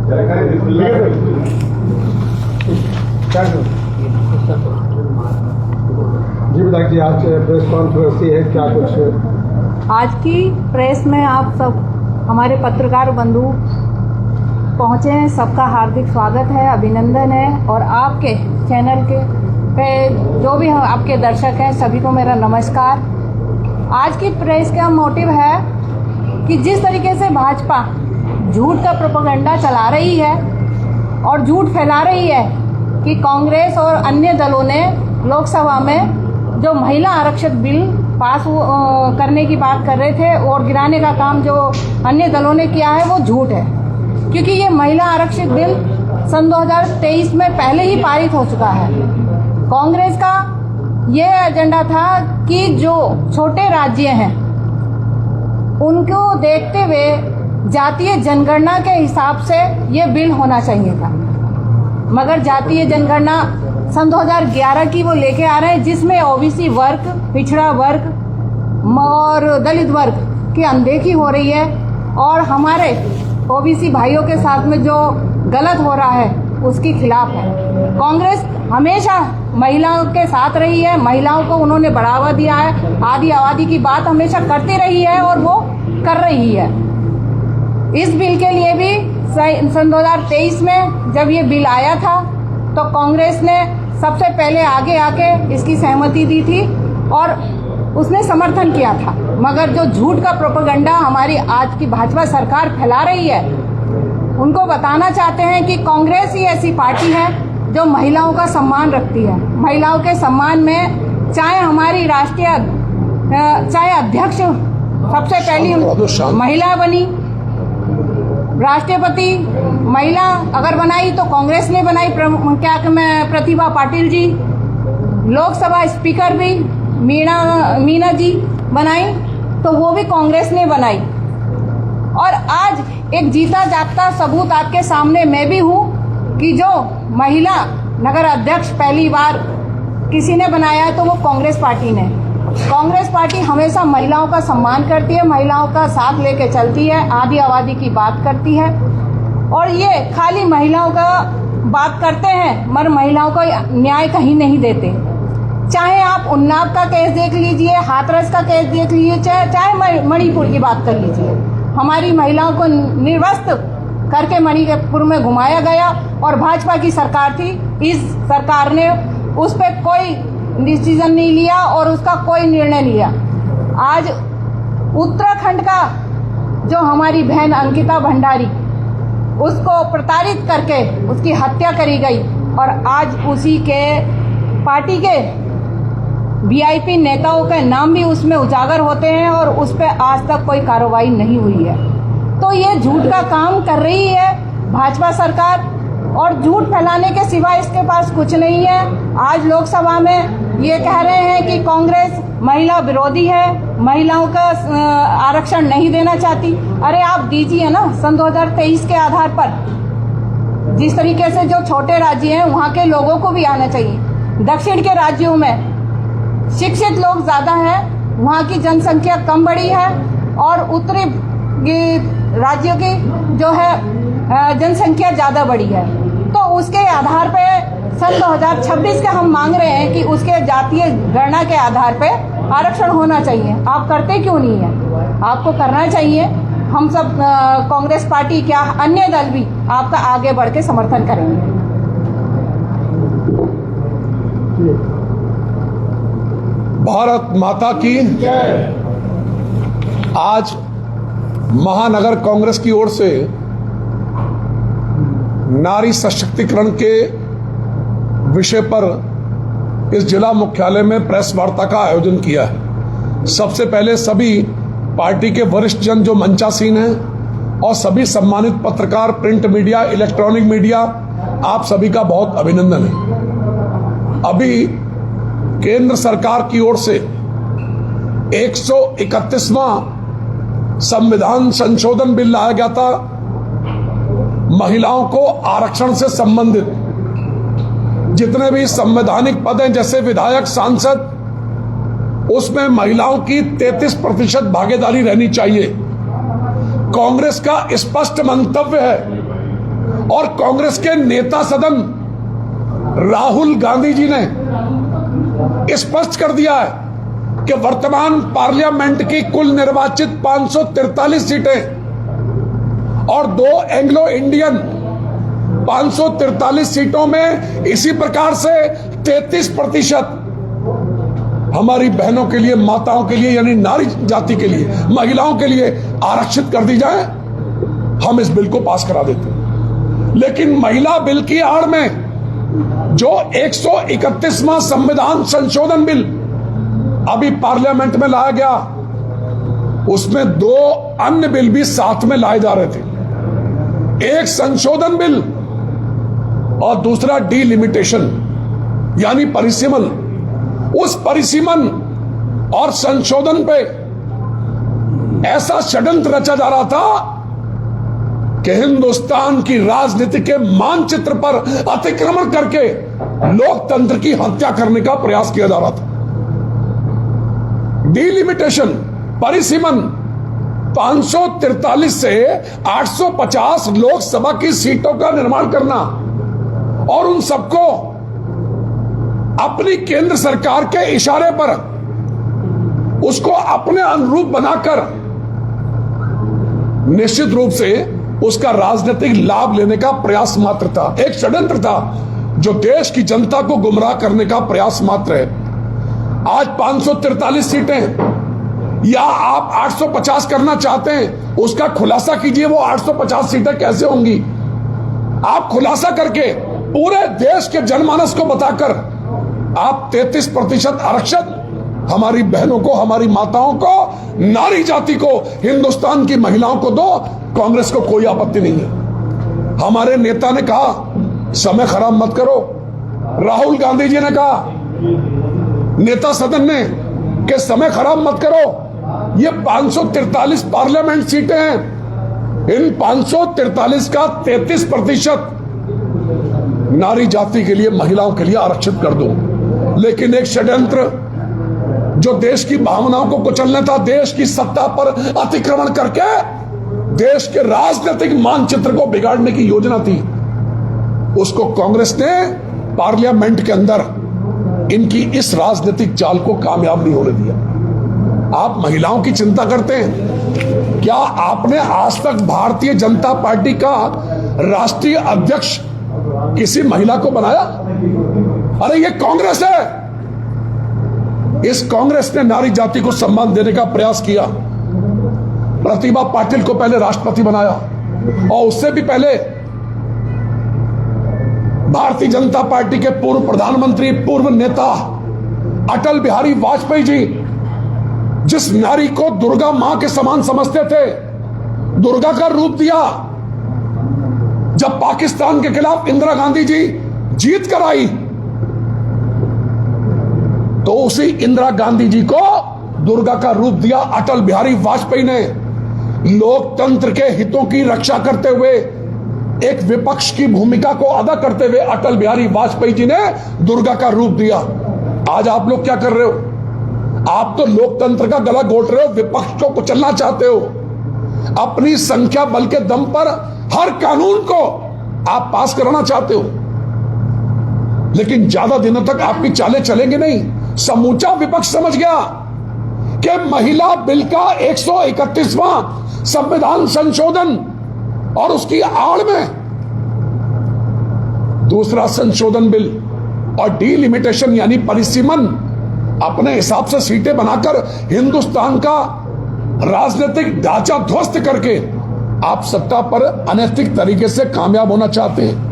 जी बताइए, आज press conference है, क्या कुछ आज की प्रेस में आप सब हमारे पत्रकार बंधु पहुंचे हैं, सबका हार्दिक स्वागत है, अभिनंदन है। और आपके चैनल के पे जो भी आपके दर्शक हैं सभी को मेरा नमस्कार। आज की प्रेस का मोटिव है कि जिस तरीके से भाजपा झूठ का प्रोपेगेंडा चला रही है और झूठ फैला रही है कि कांग्रेस और अन्य दलों ने लोकसभा में जो महिला आरक्षित बिल पास करने की बात कर रहे थे और गिराने का काम जो अन्य दलों ने किया है वो झूठ है, क्योंकि ये महिला आरक्षित बिल सन 2023 में पहले ही पारित हो चुका है। कांग्रेस का ये एजेंडा था कि जो छोटे राज्य हैं उनको देखते हुए जातीय जनगणना के हिसाब से ये बिल होना चाहिए था, मगर जातीय जनगणना सन 2011 की वो लेके आ रहे हैं जिसमें ओबीसी वर्ग, पिछड़ा वर्ग और दलित वर्ग की अनदेखी हो रही है और हमारे ओबीसी भाइयों के साथ में जो गलत हो रहा है उसके खिलाफ है। कांग्रेस हमेशा महिलाओं के साथ रही है, महिलाओं को उन्होंने बढ़ावा दिया है, आदि आबादी की बात हमेशा करती रही है और वो कर रही है। इस बिल के लिए भी सन 2023 में जब ये बिल आया था तो कांग्रेस ने सबसे पहले आगे आके इसकी सहमति दी थी और उसने समर्थन किया था, मगर जो झूठ का प्रोपेगेंडा हमारी आज की भाजपा सरकार फैला रही है, उनको बताना चाहते हैं कि कांग्रेस ही ऐसी पार्टी है जो महिलाओं का सम्मान रखती है। महिलाओं के सम्मान में चाहे हमारी चाहे अध्यक्ष सबसे पहली महिला बनी, राष्ट्रपति महिला अगर बनाई तो कांग्रेस ने बनाई, प्रतिभा पाटिल जी, लोकसभा स्पीकर भी मीना जी बनाई तो वो भी कांग्रेस ने बनाई। और आज एक जीता जागता सबूत आपके सामने मैं भी हूँ कि जो महिला नगर अध्यक्ष पहली बार किसी ने बनाया है तो वो कांग्रेस पार्टी ने। कांग्रेस पार्टी हमेशा महिलाओं का सम्मान करती है, महिलाओं का साथ लेके चलती है, आदि आबादी की बात करती है और ये खाली महिलाओं का बात करते हैं मगर महिलाओं को न्याय कहीं नहीं देते। चाहे आप उन्नाव का केस देख लीजिए, हाथरस का केस देख लीजिए, चाहे मणिपुर की बात कर लीजिए, हमारी महिलाओं को निर्वस्त्र करके मणिपुर में घुमाया गया और भाजपा की सरकार थी। इस सरकार ने उस पर कोई डिसीजन नहीं लिया और उसका कोई निर्णय लिया। आज उत्तराखंड का जो हमारी बहन अंकिता भंडारी, उसको प्रताड़ित करके उसकी हत्या करी गई और आज उसी के पार्टी के वीआईपी नेताओं के नाम भी उसमें उजागर होते हैं और उस पर आज तक कोई कार्रवाई नहीं हुई है। तो ये झूठ का काम कर रही है भाजपा सरकार और झूठ फैलाने के सिवा इसके पास कुछ नहीं है। आज लोकसभा में ये कह रहे हैं कि कांग्रेस महिला विरोधी है, महिलाओं का आरक्षण नहीं देना चाहती। अरे आप दीजिए ना, सन 2023 के आधार पर जिस तरीके से जो छोटे राज्य हैं वहाँ के लोगों को भी आना चाहिए। दक्षिण के राज्यों में शिक्षित लोग ज़्यादा हैं, वहाँ की जनसंख्या कम बढ़ी है और उत्तरी राज्यों की जो है जनसंख्या ज़्यादा बढ़ी है। तो उसके आधार पे सन 2026 के हम मांग रहे हैं कि उसके जातीय गणना के आधार पे आरक्षण होना चाहिए। आप करते क्यों नहीं है? आपको करना चाहिए। हम सब कांग्रेस पार्टी क्या अन्य दल भी आपका आगे बढ़ के समर्थन करेंगे। भारत माता की आज महानगर कांग्रेस की ओर से नारी सशक्तिकरण के विषय पर इस जिला मुख्यालय में प्रेस वार्ता का आयोजन किया है। सबसे पहले सभी पार्टी के वरिष्ठ जन जो मंचासीन हैं और सभी सम्मानित पत्रकार, प्रिंट मीडिया, इलेक्ट्रॉनिक मीडिया, आप सभी का बहुत अभिनंदन है। अभी केंद्र सरकार की ओर से 131वां संविधान संशोधन बिल लाया गया था। महिलाओं को आरक्षण से संबंधित जितने भी संवैधानिक पद हैं जैसे विधायक, सांसद, उसमें महिलाओं की 33% भागीदारी रहनी चाहिए। कांग्रेस का स्पष्ट मंतव्य है और कांग्रेस के नेता सदन राहुल गांधी जी ने स्पष्ट कर दिया है कि वर्तमान पार्लियामेंट की कुल निर्वाचित 543 सीटें और 2 एंग्लो इंडियन 543 सीटों में इसी प्रकार से 33% हमारी बहनों के लिए, माताओं के लिए, यानी नारी जाति के लिए, महिलाओं के लिए आरक्षित कर दी जाए, हम इस बिल को पास करा देते हैं। लेकिन महिला बिल की आड़ में जो 131वां संविधान संशोधन बिल अभी पार्लियामेंट में लाया गया, उसमें 2 अन्य बिल भी साथ में लाए जा रहे थे। एक संशोधन बिल और दूसरा डीलिमिटेशन यानी परिसीमन। उस परिसीमन और संशोधन पे ऐसा षड्यंत्र रचा जा रहा था कि हिंदुस्तान की राजनीति के मानचित्र पर अतिक्रमण करके लोकतंत्र की हत्या करने का प्रयास किया जा रहा था। डीलिमिटेशन, परिसीमन, 543 से 850 लोकसभा की सीटों का निर्माण करना और उन सबको अपनी केंद्र सरकार के इशारे पर उसको अपने अनुरूप बनाकर निश्चित रूप से उसका राजनीतिक लाभ लेने का प्रयास मात्र था। एक षड्यंत्र था जो देश की जनता को गुमराह करने का प्रयास मात्र है। आज 543 सीटें या आप 850 करना चाहते हैं, उसका खुलासा कीजिए। वो 850 सीटें कैसे होंगी? आप खुलासा करके पूरे देश के जनमानस को बताकर आप 33% आरक्षण हमारी बहनों को, हमारी माताओं को, नारी जाति को, हिंदुस्तान की महिलाओं को दो। कांग्रेस को कोई आपत्ति नहीं है। हमारे नेता ने कहा समय खराब मत करो। राहुल गांधी जी ने कहा, नेता सदन ने, कि समय खराब मत करो। ये 543 पार्लियामेंट सीटें हैं, इन 543 का 33% नारी जाति के लिए, महिलाओं के लिए आरक्षित कर दो। लेकिन एक षड्यंत्र जो देश की भावनाओं को कुचलना था, देश की सत्ता पर अतिक्रमण करके देश के राजनीतिक मानचित्र को बिगाड़ने की योजना थी, उसको कांग्रेस ने पार्लियामेंट के अंदर इनकी इस राजनीतिक चाल को कामयाब नहीं होने दिया। आप महिलाओं की चिंता करते हैं क्या? आपने आज तक भारतीय जनता पार्टी का राष्ट्रीय अध्यक्ष किसी महिला को बनाया? अरे ये कांग्रेस है। इस कांग्रेस ने नारी जाति को सम्मान देने का प्रयास किया। प्रतिभा पाटिल को पहले राष्ट्रपति बनाया और उससे भी पहले भारतीय जनता पार्टी के पूर्व प्रधानमंत्री, पूर्व नेता अटल बिहारी वाजपेयी जी, जिस नारी को दुर्गा मां के समान समझते थे, दुर्गा का रूप दिया। जब पाकिस्तान के खिलाफ इंदिरा गांधी जी जीत कर आई तो उसी इंदिरा गांधी जी को दुर्गा का रूप दिया अटल बिहारी वाजपेयी ने। लोकतंत्र के हितों की रक्षा करते हुए, एक विपक्ष की भूमिका को अदा करते हुए अटल बिहारी वाजपेयी जी ने दुर्गा का रूप दिया। आज आप लोग क्या कर रहे हो? आप तो लोकतंत्र का गला घोट रहे हो, विपक्ष को कुचलना चाहते हो। अपनी संख्या बल के दम पर हर कानून को आप पास कराना चाहते हो, लेकिन ज्यादा दिनों तक आपकी चालें चलेंगे नहीं। समूचा विपक्ष समझ गया कि महिला बिल का 131वां संविधान संशोधन और उसकी आड़ में दूसरा संशोधन बिल और डीलिमिटेशन यानी परिसीमन अपने हिसाब से सीटें बनाकर हिंदुस्तान का राजनीतिक ढांचा ध्वस्त करके आप सत्ता पर अनैतिक तरीके से कामयाब होना चाहते हैं।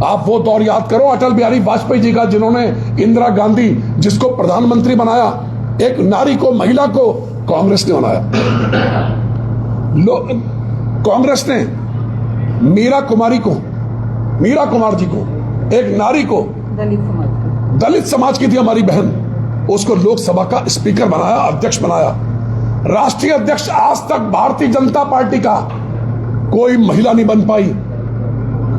आप वो दौर याद करो अटल बिहारी वाजपेयी जी का, जिन्होंने इंदिरा गांधी जिसको प्रधानमंत्री बनाया, एक नारी को, महिला को कांग्रेस ने बनाया। कांग्रेस ने मीरा कुमार जी को, एक नारी को, दलित समाज की थी हमारी बहन, उसको लोकसभा का स्पीकर बनाया, अध्यक्ष बनाया। राष्ट्रीय अध्यक्ष आज तक भारतीय जनता पार्टी का कोई महिला नहीं बन पाई।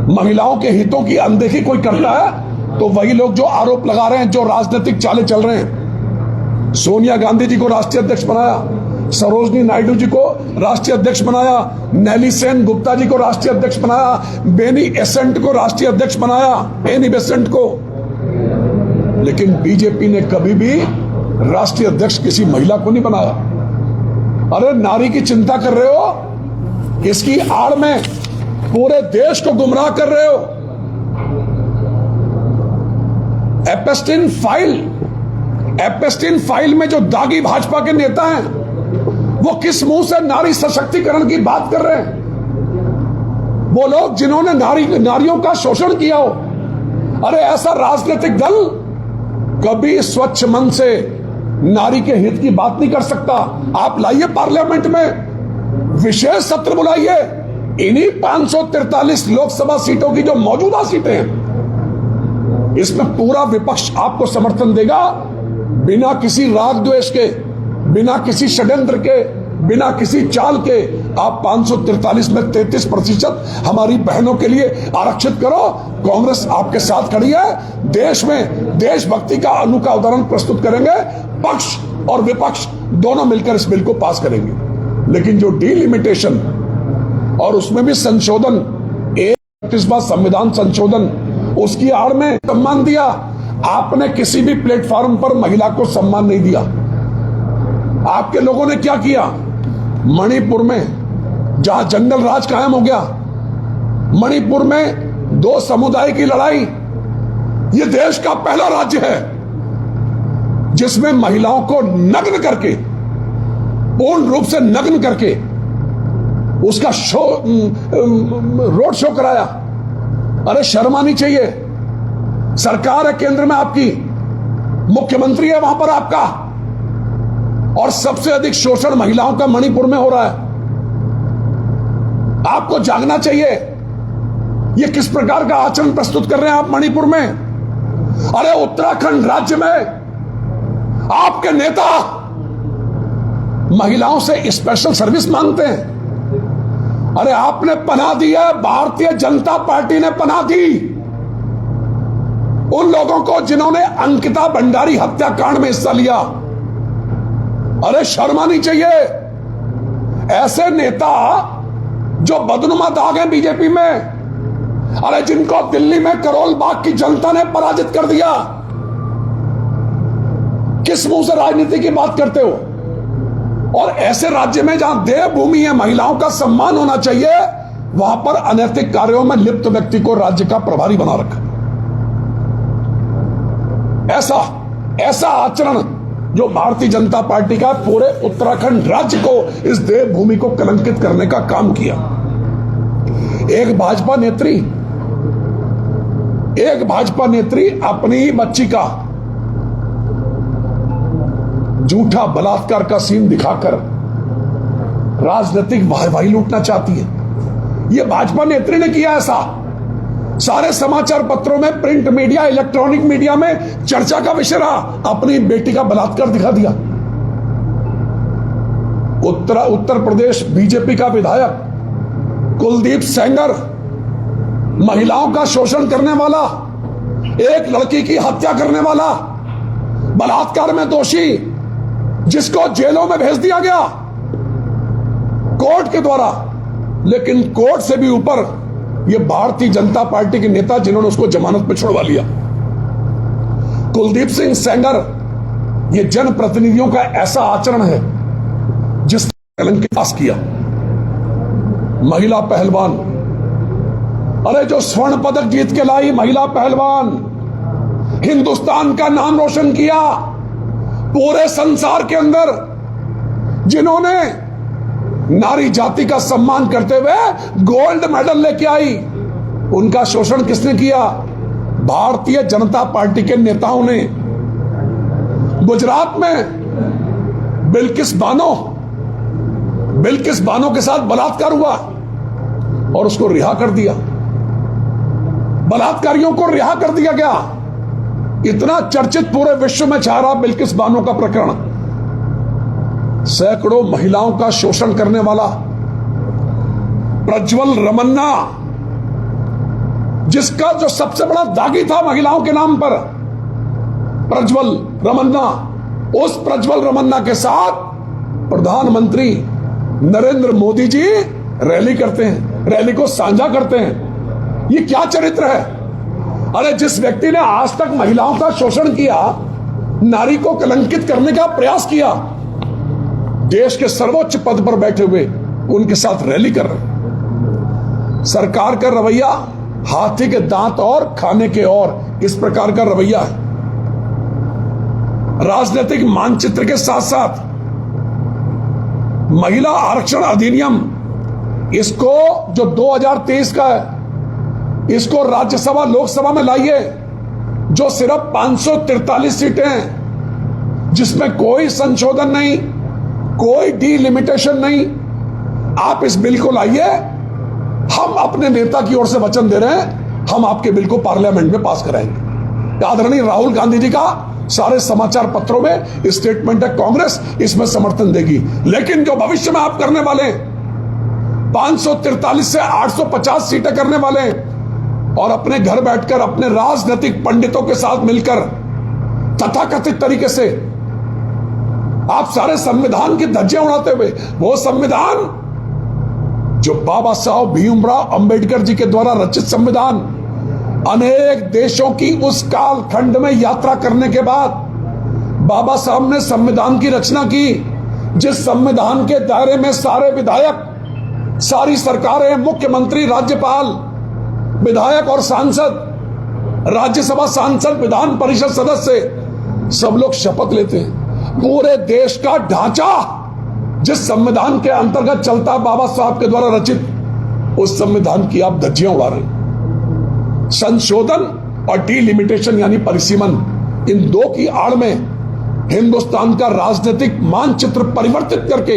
महिलाओं के हितों की अनदेखी कोई करता है तो वही लोग जो आरोप लगा रहे हैं, जो राजनीतिक चालें चल रहे हैं। सोनिया गांधी जी को राष्ट्रीय अध्यक्ष बनाया, सरोजनी नायडू जी को राष्ट्रीय अध्यक्ष बनाया, नेली सेन गुप्ता जी को राष्ट्रीय अध्यक्ष बनाया, बेनी एसेंट को राष्ट्रीय अध्यक्ष बनाया, बेनी बेसेंट को। लेकिन बीजेपी ने कभी भी राष्ट्रीय अध्यक्ष किसी महिला को नहीं बनाया। अरे नारी की चिंता कर रहे हो, इसकी आड़ में पूरे देश को गुमराह कर रहे हो। एपेस्टिन फाइल में जो दागी भाजपा के नेता हैं, वो किस मुंह से नारी सशक्तिकरण की बात कर रहे हैं? वो लोग जिन्होंने नारियों का शोषण किया हो। अरे ऐसा राजनीतिक दल कभी स्वच्छ मन से नारी के हित की बात नहीं कर सकता। आप लाइए पार्लियामेंट में विशेष सत्र बुलाइए, इन्हीं 543 लोकसभा सीटों की जो मौजूदा सीटें हैं, इसमें पूरा विपक्ष आपको समर्थन देगा, बिना किसी राग द्वेष के, बिना किसी षड्यंत्र के, बिना किसी चाल के। आप 543 में 33% हमारी बहनों के लिए आरक्षित करो। कांग्रेस आपके साथ खड़ी है। देश में देशभक्ति का अनूठा उदाहरण प्रस्तुत करेंगे। पक्ष और विपक्ष दोनों मिलकर इस बिल को पास करेंगे। लेकिन जो डीलिमिटेशन और उसमें भी संशोधन, 31वां संविधान संशोधन, उसकी आड़ में सम्मान दिया। आपने किसी भी प्लेटफॉर्म पर महिला को सम्मान नहीं दिया। आपके लोगों ने क्या किया? मणिपुर में जहां जंगल राज कायम हो गया, मणिपुर में 2 समुदाय की लड़ाई, यह देश का पहला राज्य है जिसमें महिलाओं को नग्न करके, पूर्ण रूप से नग्न करके उसका रोड शो कराया। अरे शर्म आनी चाहिए। सरकार है केंद्र में आपकी, मुख्यमंत्री है वहां पर आपका, और सबसे अधिक शोषण महिलाओं का मणिपुर में हो रहा है। आपको जागना चाहिए। यह किस प्रकार का आचरण प्रस्तुत कर रहे हैं आप मणिपुर में? अरे उत्तराखंड राज्य में आपके नेता महिलाओं से स्पेशल सर्विस मांगते हैं। अरे आपने पनाह दी है, भारतीय जनता पार्टी ने पनाह दी उन लोगों को जिन्होंने अंकिता भंडारी हत्याकांड में हिस्सा लिया। अरे शर्म आनी चाहिए। ऐसे नेता जो बदनुमा दाग हैं बीजेपी में, अरे जिनको दिल्ली में करोल बाग की जनता ने पराजित कर दिया, किस मुंह से राजनीति की बात करते हो? और ऐसे राज्य में जहां देवभूमि है, महिलाओं का सम्मान होना चाहिए, वहां पर अनैतिक कार्यों में लिप्त व्यक्ति को राज्य का प्रभारी बना रखा। ऐसा आचरण जो भारतीय जनता पार्टी का पूरे उत्तराखंड राज्य को, इस देवभूमि को कलंकित करने का काम किया। एक भाजपा नेत्री अपनी ही बच्ची का झूठा बलात्कार का सीन दिखाकर राजनीतिक वाहवाही लूटना चाहती है। यह भाजपा नेत्री ने किया। ऐसा सारे समाचार पत्रों में, प्रिंट मीडिया, इलेक्ट्रॉनिक मीडिया में चर्चा का विषय रहा। अपनी बेटी का बलात्कार दिखा दिया। उत्तर प्रदेश बीजेपी का विधायक कुलदीप सेंगर, महिलाओं का शोषण करने वाला, एक लड़की की हत्या करने वाला, बलात्कार में दोषी, जिसको जेलों में भेज दिया गया कोर्ट के द्वारा। लेकिन कोर्ट से भी ऊपर ये भारतीय जनता पार्टी के नेता जिन्होंने उसको जमानत पर छुड़वा लिया। कुलदीप सिंह सेंगर, ये जनप्रतिनिधियों का ऐसा आचरण है जिसने कलंक पास किया। महिला पहलवान, अरे जो स्वर्ण पदक जीत के लाई महिला पहलवान, हिंदुस्तान का नाम रोशन किया पूरे संसार के अंदर, जिन्होंने नारी जाति का सम्मान करते हुए गोल्ड मेडल लेके आई, उनका शोषण किसने किया? भारतीय जनता पार्टी के नेताओं ने। गुजरात में बिल्किस बानो के साथ बलात्कार हुआ और उसको रिहा कर दिया। बलात्कारियों को रिहा कर दिया गया। इतना चर्चित पूरे विश्व में छा रहा बिल्किस बानो का प्रकरण। सैकड़ों महिलाओं का शोषण करने वाला प्रज्वल रमन्ना, जिसका जो सबसे बड़ा दागी था महिलाओं के नाम पर, प्रज्वल रमन्ना, उस प्रज्वल रमन्ना के साथ प्रधानमंत्री नरेंद्र मोदी जी रैली करते हैं, रैली को साझा करते हैं। ये क्या चरित्र है? अरे जिस व्यक्ति ने आज तक महिलाओं का शोषण किया, नारी को कलंकित करने का प्रयास किया, देश के सर्वोच्च पद पर बैठे हुए उनके साथ रैली कर रहे। सरकार का रवैया हाथी के दांत और खाने के और, इस प्रकार का रवैया है। राजनीतिक मानचित्र के साथ साथ महिला आरक्षण अधिनियम, इसको जो 2023 का है, इसको राज्यसभा लोकसभा में लाइए, जो सिर्फ 543 सीटें हैं, जिसमें कोई संशोधन नहीं, कोई डिलिमिटेशन नहीं। आप इस बिल को लाइए। हम अपने नेता की ओर से वचन दे रहे हैं, हम आपके बिल को पार्लियामेंट में पास कराएंगे। आदरणीय राहुल गांधी जी का सारे समाचार पत्रों में स्टेटमेंट है, कांग्रेस इसमें समर्थन देगी। लेकिन जो भविष्य में आप करने वाले 543 से 850 सीटें करने वाले, और अपने घर बैठकर अपने राजनीतिक पंडितों के साथ मिलकर तथाकथित तरीके से आप सारे संविधान की धज्जियां उड़ाते हुए, वो संविधान जो बाबा साहब भीमराव अंबेडकर जी के द्वारा रचित संविधान, अनेक देशों की उस कालखंड में यात्रा करने के बाद बाबा साहब ने संविधान की रचना की, जिस संविधान के दायरे में सारे विधायक, सारी सरकारें, मुख्यमंत्री, राज्यपाल, विधायक और सांसद, राज्यसभा सांसद, विधान परिषद सदस्य, सब लोग शपथ लेते हैं। पूरे देश का ढांचा जिस संविधान के अंतर्गत चलता, बाबा साहब के द्वारा रचित, उस संविधान की आप धज्जियां उड़ा रहे हैं। संशोधन और डिलिमिटेशन यानी परिसीमन, इन दो की आड़ में हिंदुस्तान का राजनीतिक मानचित्र परिवर्तित करके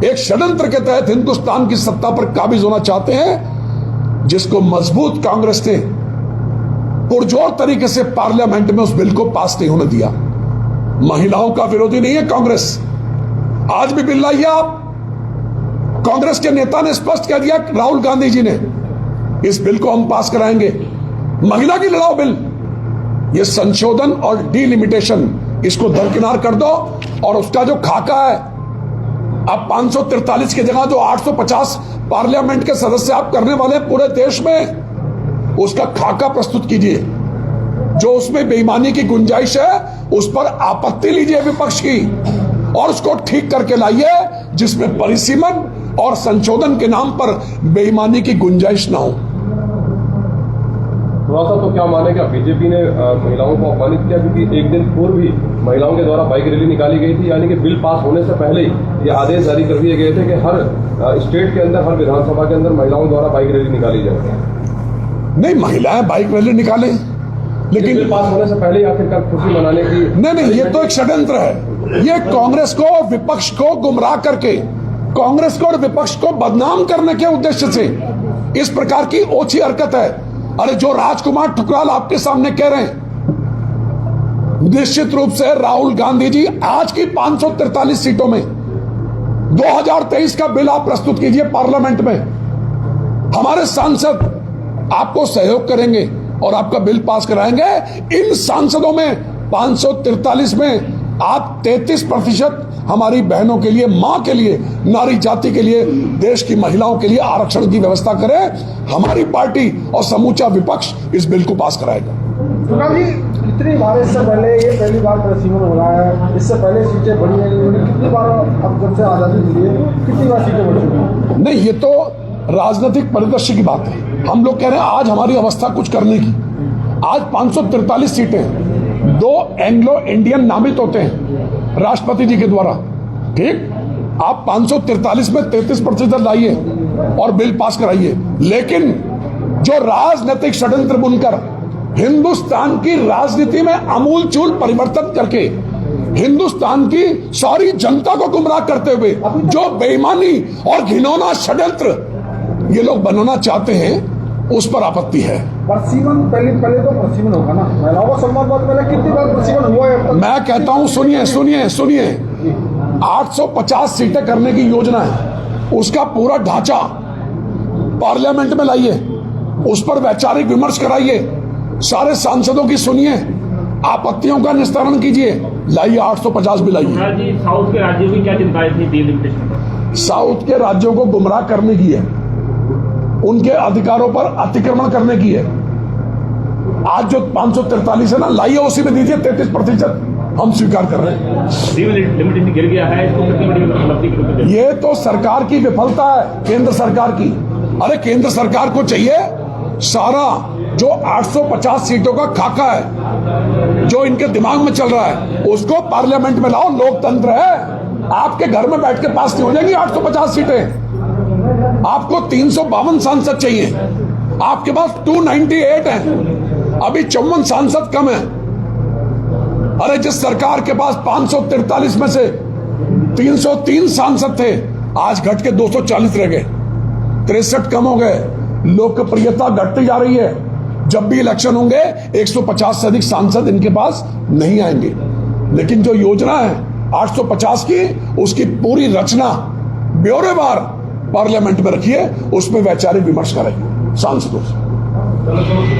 एक षड्यंत्र के तहत हिंदुस्तान की सत्ता पर काबिज होना चाहते हैं, जिसको मजबूत कांग्रेस ने पुरजोर तरीके से पार्लियामेंट में उस बिल को पास नहीं होने दिया। महिलाओं का विरोधी नहीं है कांग्रेस। आज भी बिल लाइए आप। कांग्रेस के नेता ने स्पष्ट कह दिया, राहुल गांधी जी ने, इस बिल को हम पास कराएंगे। महिला की लड़ाओ बिल, ये संशोधन और डिलिमिटेशन, इसको दरकिनार कर दो, और उसका जो खाका है, अब 543 की जगह जो 850 पार्लियामेंट के सदस्य आप करने वाले पूरे देश में, उसका खाका प्रस्तुत कीजिए। जो उसमें बेईमानी की गुंजाइश है, उस पर आपत्ति लीजिए विपक्ष की, और उसको ठीक करके लाइए, जिसमें परिसीमन और संशोधन के नाम पर बेईमानी की गुंजाइश ना हो। थोड़ा सा तो क्या माने कि बीजेपी ने महिलाओं को अपमानित किया, क्योंकि एक दिन पूर्व भी महिलाओं के द्वारा बाइक रैली निकाली गई थी, यानी कि बिल पास होने से पहले ही ये आदेश जारी कर दिए गए थे कि हर स्टेट के अंदर, हर विधानसभा के अंदर महिलाओं द्वारा बाइक रैली निकाली जाए। नहीं, महिलाएं बाइक रैली निकालें, लेकिन बिल पास होने से पहले आखिरकार खुशी मनाने की नहीं, ये तो एक षड्यंत्र है। ये कांग्रेस को, विपक्ष को गुमराह करके, कांग्रेस को और विपक्ष को बदनाम करने के उद्देश्य से इस प्रकार की ओछी हरकत है। अरे जो राजकुमार ठुकराल आपके सामने कह रहे हैं, निश्चित रूप से राहुल गांधी जी आज की 543 सीटों में 2023 का बिल आप प्रस्तुत कीजिए पार्लियामेंट में, हमारे सांसद आपको सहयोग करेंगे और आपका बिल पास कराएंगे। इन सांसदों में 543 में आप 33% हमारी बहनों के लिए, मां के लिए, नारी जाति के लिए, देश की महिलाओं के लिए आरक्षण की व्यवस्था करें। हमारी पार्टी और समूचा विपक्ष इस बिल को पास कराएगा। जी, इतनी बार इससे पहले, ये पहली बार परिसीमन हो रहा है, इससे पहले सीटें बढ़ी हैं, कितनी बार अब जब से आजादी मिली है, कितनी बार सीटें बढ़ चुकी हैं? नहीं, ये तो राजनीतिक परिदृश्य की बात है। हम लोग कह रहे हैं आज हमारी अवस्था कुछ करने की। आज 543 सीटें, 2 एंग्लो इंडियन नामित होते हैं राष्ट्रपति जी के द्वारा, ठीक। आप 543 में 33% लाइए और बिल पास कराइए, लेकिन जो राजनीतिक षड्यंत्र बुनकर हिंदुस्तान की राजनीति में आमूलचूल परिवर्तन करके हिंदुस्तान की सारी जनता को गुमराह करते हुए जो बेईमानी और घिनौना षड्यंत्र ये लोग बनाना चाहते हैं, उस पर आपत्ति है। परिसीमन पहले तो परिसीमन होगा ना, महिलाओं को सम्मान पहले कितनी बार परिसीमन हुआ है? मैं कहता हूं, सुनिए 850 सीटें करने की योजना है, उसका पूरा ढांचा पार्लियामेंट में लाइए, उस पर वैचारिक विमर्श कराइए, सारे सांसदों की सुनिए, आपत्तियों का निस्तारण कीजिए, लाइए 850 भी लाइए। सर जी, साउथ के राज्यों की क्या चिंताएं थी डिलिमिटेशन? साउथ के राज्यों को गुमराह करने की है, उनके अधिकारों पर अतिक्रमण करने की है। आज जो 543 है ना, लाइए उसी में दीजिए 33%, हम स्वीकार कर रहे हैं। लिमिटेशन गिर गया है, इसको कितनी बड़ी उपलब्धि के रूप में? ये तो सरकार की विफलता है, केंद्र सरकार की। अरे केंद्र सरकार को चाहिए सारा जो 850 सीटों का खाका है जो इनके दिमाग में चल रहा है उसको पार्लियामेंट में लाओ। लोकतंत्र है, आपके घर में बैठ के पास नहीं हो जाएंगी 850 सीटें। आपको 352 सांसद चाहिए, आपके पास 298 हैं, अभी 54 सांसद कम है। अरे जिस सरकार के पास 543 में से 303 सांसद थे, आज घट के 240 रह गए, 63 कम हो गए। लोकप्रियता घटती जा रही है। जब भी इलेक्शन होंगे 150 से अधिक सांसद इनके पास नहीं आएंगे। लेकिन जो योजना है 850 की, उसकी पूरी रचना ब्यौरेवार पार्लियामेंट में रखिए, उसमें वैचारिक विमर्श करें सांसदों से।